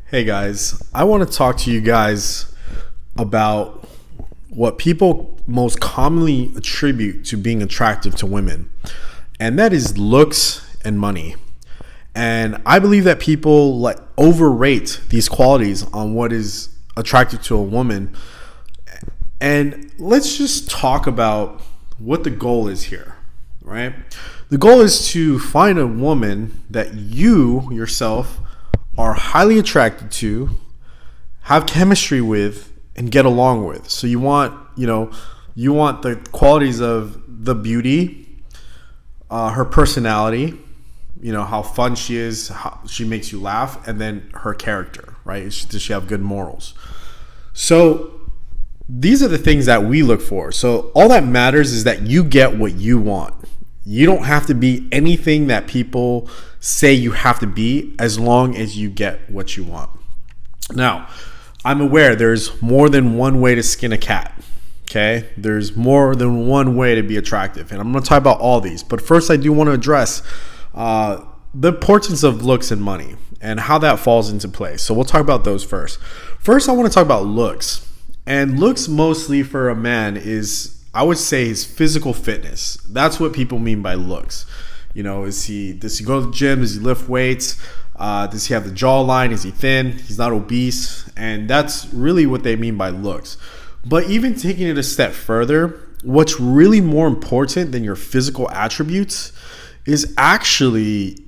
Hey guys, I want to talk to you guys about what people most commonly attribute to being attractive to women, and that is looks and money. And I believe that people overrate these qualities on what is attractive to a woman. And let's just talk about what the goal is here, right? The goal is to find a woman that you yourself are highly attracted to, have chemistry with, and get along with. So you want the qualities of the beauty, her personality, how fun she is, how she makes you laugh, and then her character, right? Does she have good morals? So these are the things that we look for. So all that matters is that you get what you want. You don't have to be anything that people say you have to be, as long as you get what you want. Now, I'm aware there's more than one way to skin a cat. Okay? There's more than one way to be attractive. And I'm going to talk about all these. But first, I do want to address the importance of looks and money and how that falls into place. So we'll talk about those first. First, I want to talk about looks. And looks mostly for a man is, I would say, his physical fitness. That's what people mean by looks. Does he go to the gym? Does he lift weights? Does he have the jawline? Is he thin? He's not obese. And that's really what they mean by looks. But even taking it a step further, what's really more important than your physical attributes is actually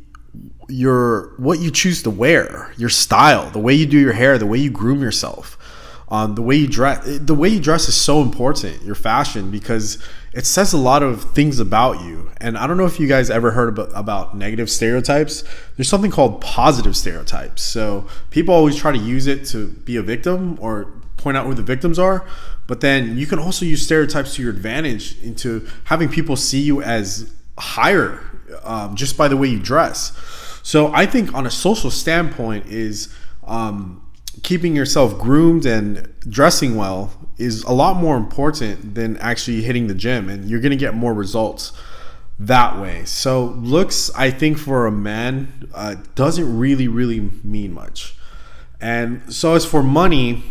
what you choose to wear, your style, the way you do your hair, the way you groom yourself. The way you dress is so important, your fashion, because it says a lot of things about you. And I don't know if you guys ever heard about negative stereotypes. There's something called positive stereotypes. So people always try to use it to be a victim or point out who the victims are. But then you can also use stereotypes to your advantage into having people see you as higher just by the way you dress. So I think on a social standpoint is keeping yourself groomed and dressing well is a lot more important than actually hitting the gym, and you're going to get more results that way. So looks, I think, for a man doesn't really mean much. And so as for money,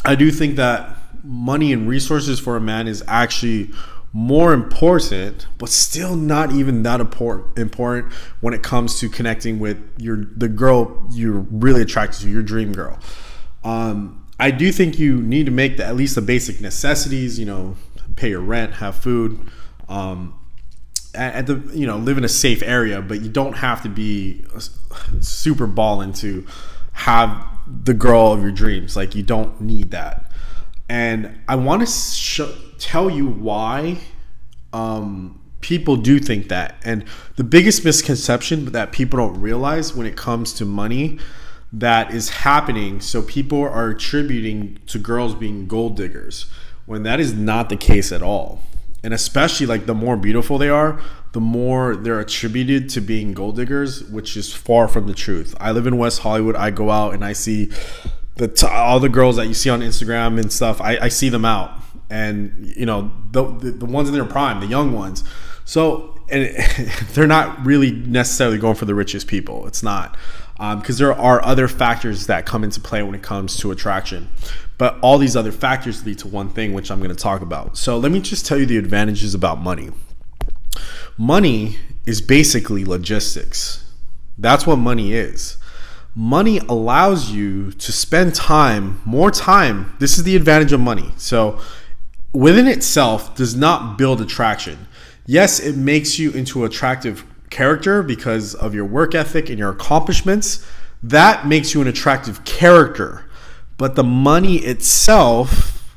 I do think that money and resources for a man is actually more important, but still not even that important when it comes to connecting with the girl you're really attracted to, your dream girl. I do think you need to make at least the basic necessities, pay your rent, have food, live in a safe area, but you don't have to be super balling to have the girl of your dreams. Like, you don't need that. And I want to tell you why people do think that. And the biggest misconception that people don't realize when it comes to money that is happening, so people are attributing to girls being gold diggers, when that is not the case at all. And especially, like, the more beautiful they are, the more they're attributed to being gold diggers, which is far from the truth. I live in West Hollywood. I go out and I see all the girls that you see on Instagram and stuff. I see them out, and the ones in their prime, the young ones. So, and they're not really necessarily going for the richest people. It's not, because there are other factors that come into play when it comes to attraction. But all these other factors lead to one thing, which I'm going to talk about. So let me just tell you the advantages about money. Money is basically logistics. That's what money is. Money allows you to spend more time. This is the advantage of money. So within itself does not build attraction. Yes, it makes you into attractive character because of your work ethic and your accomplishments. That makes you an attractive character. But the money itself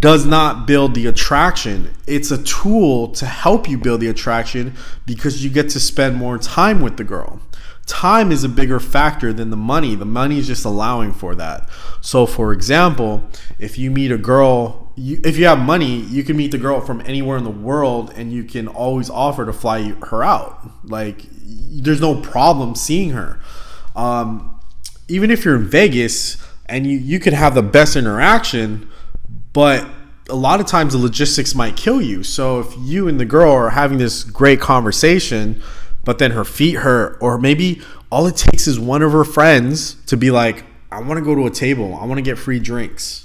does not build the attraction. It's a tool to help you build the attraction because you get to spend more time with the girl. Time is a bigger factor than the money. The money is just allowing for that. So, for example, if you meet a girl, if you have money, you can meet the girl from anywhere in the world, and you can always offer to fly her out. Like, there's no problem seeing her. Even if you're in Vegas, and you could have the best interaction, but a lot of times the logistics might kill you. So if you and the girl are having this great conversation, but then her feet hurt, or maybe all it takes is one of her friends to be like, I want to go to a table, I want to get free drinks.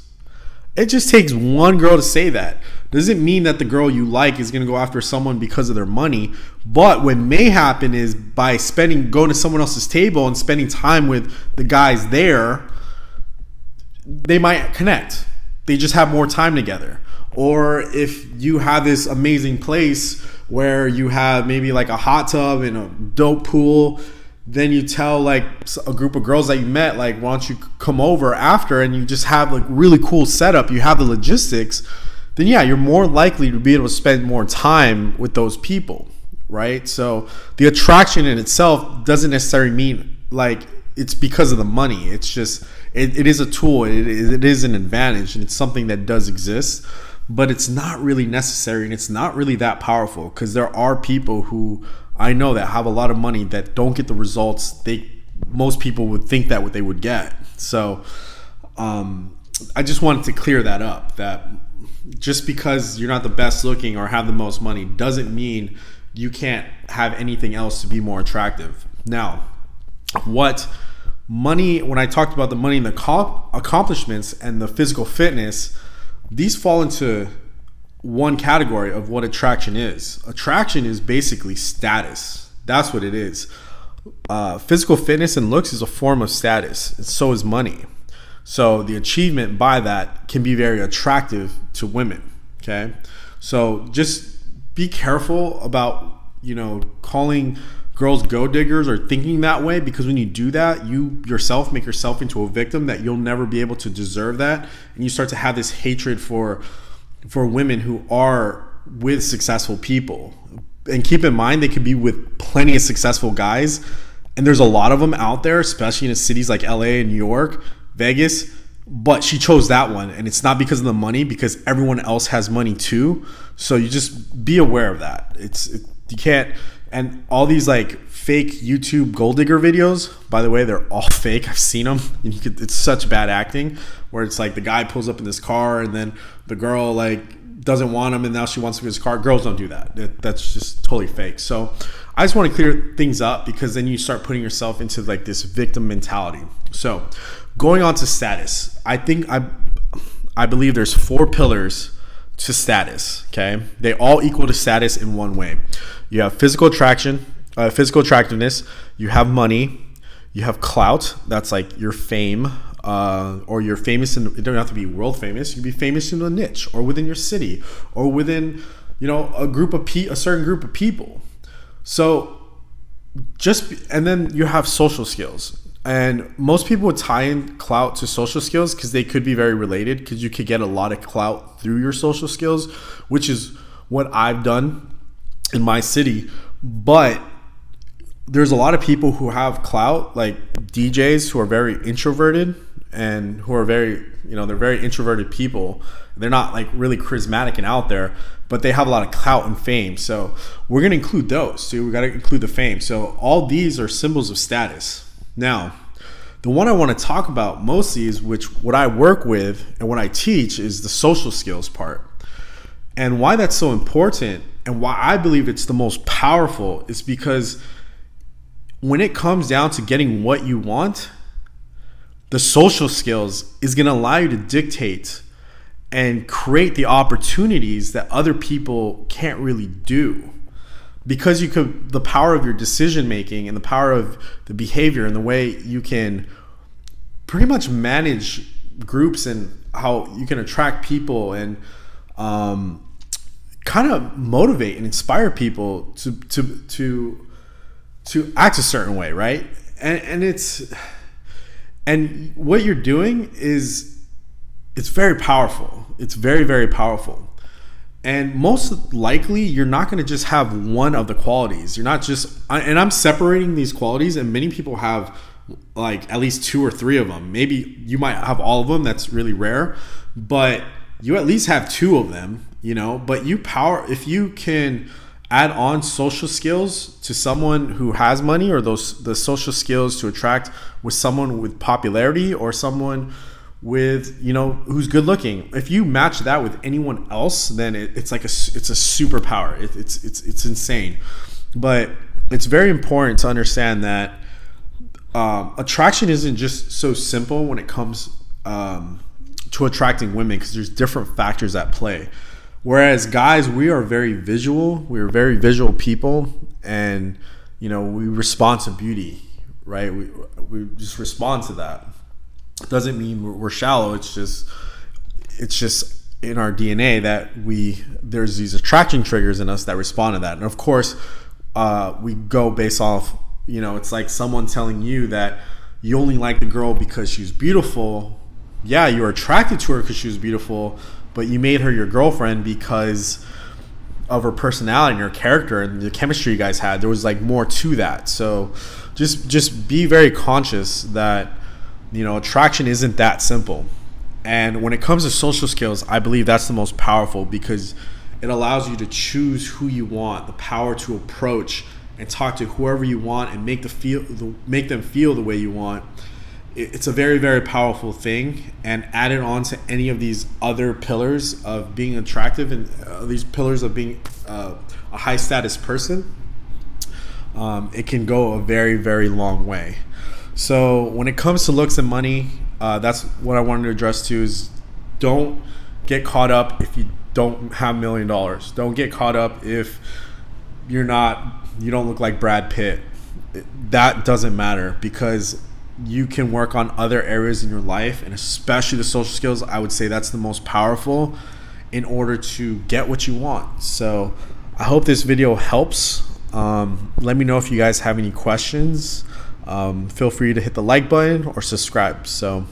It just takes one girl to say that. Doesn't mean that the girl you like is going to go after someone because of their money. But what may happen is by going to someone else's table and spending time with the guys there, they might connect. They just have more time together. Or if you have this amazing place where you have maybe like a hot tub and a dope pool, then you tell like a group of girls that you met, like, why don't you come over after, and you just have like really cool setup, you have the logistics, then yeah, you're more likely to be able to spend more time with those people, right? So the attraction in itself doesn't necessarily mean like it's because of the money. It's just, it is a tool, it is an advantage, and it's something that does exist, but it's not really necessary, and it's not really that powerful, because there are people who I know that have a lot of money that don't get the results most people would think that what they would get. So I just wanted to clear that up, that just because you're not the best looking or have the most money doesn't mean you can't have anything else to be more attractive. Now, when I talked about the money and the accomplishments and the physical fitness, these fall into one category of what attraction is. Attraction is basically status. That's what it is. Physical fitness and looks is a form of status, and so is money. So the achievement by that can be very attractive to women. Okay, so just be careful about calling girls gold diggers or thinking that way, because when you do that, you yourself make yourself into a victim that you'll never be able to deserve that, and you start to have this hatred for women who are with successful people. And keep in mind, they could be with plenty of successful guys, and there's a lot of them out there, especially in cities like LA and New York, Vegas, but she chose that one, and it's not because of the money, because everyone else has money too. So you just be aware of that. You can't, and all these like fake YouTube gold digger videos, by the way, they're all fake. I've seen them, and it's such bad acting, where it's like the guy pulls up in this car and then the girl like doesn't want him and now she wants him in his car. Girls don't do that. That's just totally fake. So I just want to clear things up, because then you start putting yourself into like this victim mentality. So going on to status, I believe there's 4 pillars to status. Okay, they all equal to status in one way. You have physical attractiveness, you have money, you have clout, that's like your fame, or you're famous in, it don't have to be world famous, you can be famous in a niche or within your city or within a certain group of people. So and then you have social skills, and most people would tie in clout to social skills because they could be very related, because you could get a lot of clout through your social skills, which is what I've done in my city. But there's a lot of people who have clout, like DJs who are very introverted and who are very, they're very introverted people. They're not like really charismatic and out there, but they have a lot of clout and fame. So we're going to include those too. We got to include the fame. So all these are symbols of status. Now, the one I want to talk about mostly is what I work with and what I teach is the social skills part. And why that's so important and why I believe it's the most powerful is because when it comes down to getting what you want, the social skills is going to allow you to dictate and create the opportunities that other people can't really do. Because the power of your decision making and the power of the behavior and the way you can pretty much manage groups and how you can attract people and kind of motivate and inspire people to act a certain way, right? And what you're doing it's very powerful. It's very, very powerful. And most likely, you're not going to just have one of the qualities. You're not just, and I'm separating these qualities, and many people have like at least 2 or 3 of them. Maybe you might have all of them. That's really rare, but you at least have 2 of them, but if you can add on social skills to someone who has money, or the social skills to attract with someone with popularity or someone with who's good looking, if you match that with anyone else, then it's a superpower. It's insane. But it's very important to understand that attraction isn't just so simple when it comes to attracting women, because there's different factors at play. Whereas guys, we are very visual. We're very visual people, and we respond to beauty, right? We just respond to that. It doesn't mean we're shallow. It's just in our DNA that there's these attraction triggers in us that respond to that. And of course, we go based off, it's like someone telling you that you only like the girl because she's beautiful. Yeah, you were attracted to her because she was beautiful, but you made her your girlfriend because of her personality and her character and the chemistry you guys had. There was like more to that. So just be very conscious that attraction isn't that simple. And when it comes to social skills, I believe that's the most powerful, because it allows you to choose who you want, the power to approach and talk to whoever you want and make them feel the way you want. It's a very, very powerful thing. And added on to any of these other pillars of being attractive and these pillars of being a high status person, it can go a very, very long way. So when it comes to looks and money, that's what I wanted to address too, is don't get caught up if you don't have $1 million. Don't get caught up if you don't look like Brad Pitt. That doesn't matter, because you can work on other areas in your life, and especially the social skills. I would say that's the most powerful in order to get what you want. So I hope this video helps. Let me know if you guys have any questions. Feel free to hit the like button or subscribe. So